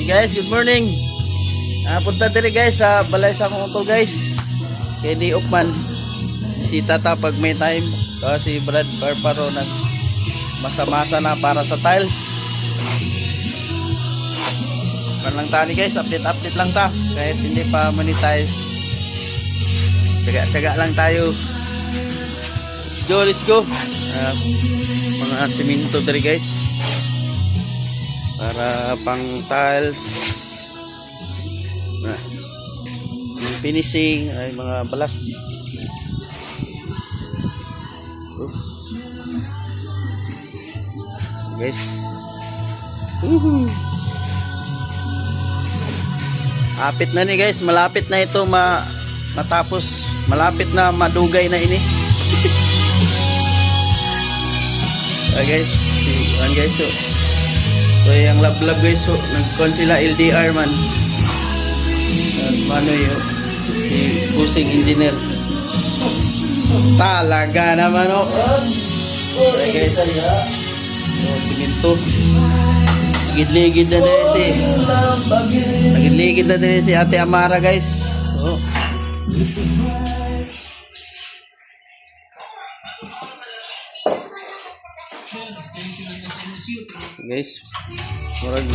Guys, good morning. Punta diri guys sa balay sa akong utol guys. Kay di Ukman. Bisita ta pag may time. Kasi Brad Barbaro nag masa-masa na para sa tiles. Kan lang tani guys, update lang ta. Kahit hindi pa monetize. Tsaga lang tayo. Let's go. Mga simento diri guys. Para pang tiles. Yung finishing ay mga balas. Guys. Apit na ni guys, malapit na ito matapos. Malapit na madugay na ini. Guys, guys, so yung lab guys, so nagkon sila LDR man. Ano yun? Si pusing engineer. Talaga naman o. Okay guys. So, siminto. Ligid-ligid na din si Ate Amara guys. So. Guys, murag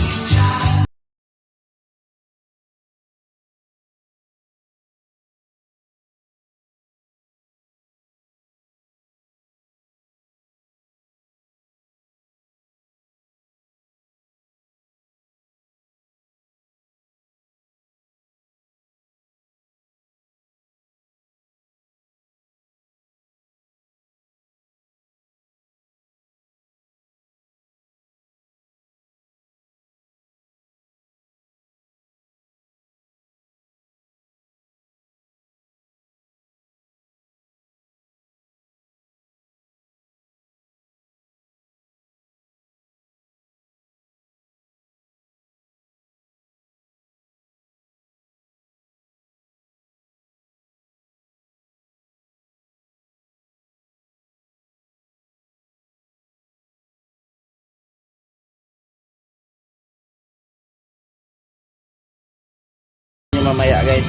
mamaya guys.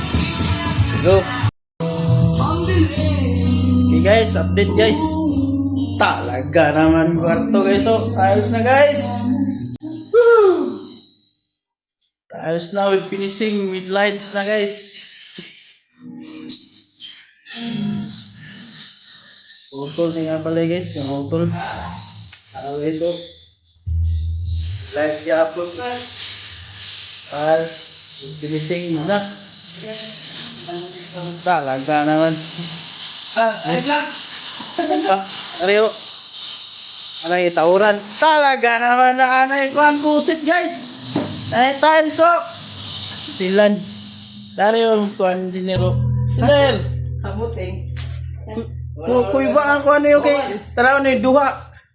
Go. Okay guys, update guys. Talaga naman kwarto guys. So, ayos na guys. Woo! Ayos na with finishing with lights na guys. Utol na nga pala guys. Yung utol. Okay so. Live i-upload na. Finishing na. Talaga naman. Ariyo. Ano yung tauran? Talaga naman na anay kuhan pusit guys. Ay tayo so. Silan. Dari yung kuhan dinero. Silan. Kamuting. Kuy ba ang kuhan yung kay taraw na yung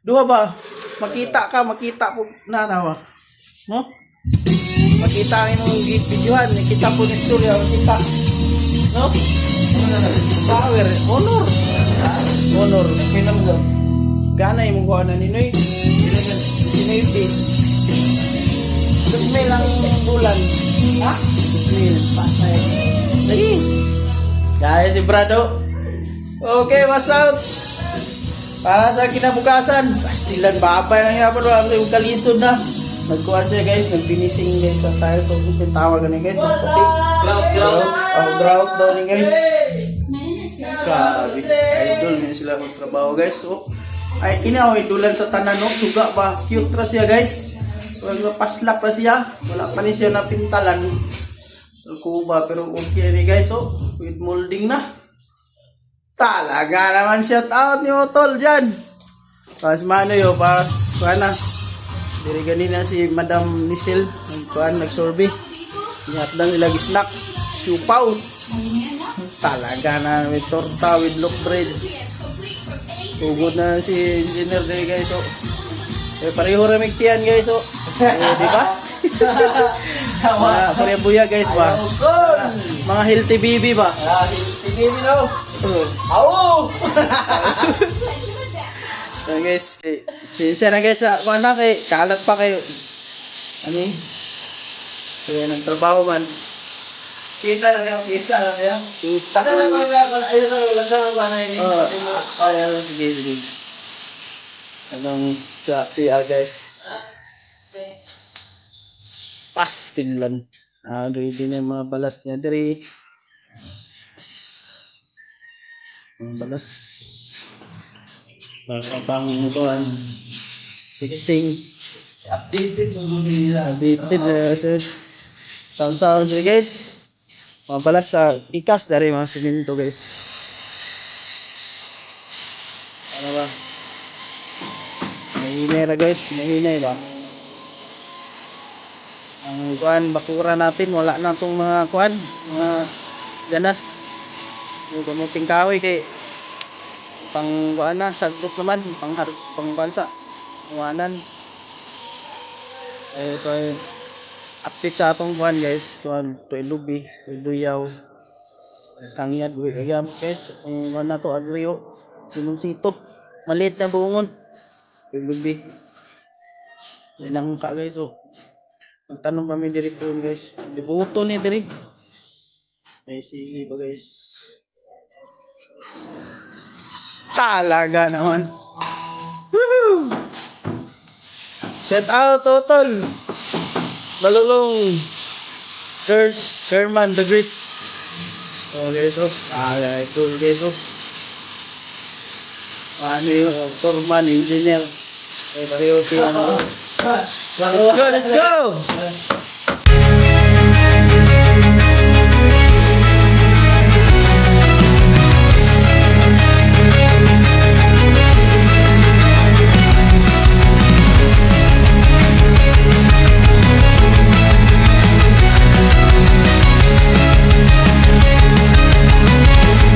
duha ba? Makita po na tawa. No? Makita ang inyong videohan, kita po ni istorya, makita. No? Power, honor. Pinamgang. Gana yung mukha na ninoy. Sinayutin. Tapos may lang bulan. Ha? Pasay. Lagi. Gaya si Brado. Okay, what's up? Para sa kinabukasan, pastilan babay lang yapon. Yung kalisod na. Nagkuhan siya guys, nag-finishing guys sa tile. So, kung tawag ganun guys, nagputi. Grout daw rin guys. Grabe, idol nyo sila magtrabaho guys. So, ay idulan sa tanan no, suga ba, cute ra siya guys. Wala paslak pa siya, wala pa ni siya napintalan. Kuba, pero okay rin guys. So, with molding na. Talaga naman, shout out ni Otol dyan. Pas mano yun, na. Diri ganina si Madam Michelle nag-survey. Ingat lang ilagi snack. Siupaw. Talaga na with torta with loaf bread. Tugod na si engineer diri guys. So, pareho ramig tiyan guys. So, di ba? Mga buya guys ba? Mga healthy baby ba? Healthy baby no. Aw! So guys, sincere na guys, kung na kay kalat pa kayo. Ano Kaya nagtrabaho man. Kita lang yan, kita lang yan. Kita. Ano na ba ayun na lang sa ba na yun? Ayun, sige, sige. Anong sa CR guys? Pastilan. Ready na yung mga balas niya diri. Mga balas. Mga pangkuhan. Fixing. Updated mo nila. Updated na sir. Sound sir guys. Mga balas sa ikas dari mga siminto guys. Ano ba? Mahinay na guys. Mahinay ba? Ang kuan bakura natin wala na tong mga kuan mga ganas yung kamuting kahoy kay pang kuan na sagot naman pang bansa kuanan ito ay update sa atong kuan guys kuan to ilubi iluyaw tangyad guyam guys ang kuan na to agrio sinong sitop maliit na bungon ilubi ilang ka guys so magtanong kami diri po guys. Libuto ni diri. Ay sige pa guys. Talaga naman. Woohoo! Shout out Totol. Malulong. Sherman the Great. Oh guys oh. Ito guys oh. Ano yung Torman engineer. Ay pareho sila. Let's go! Let's go!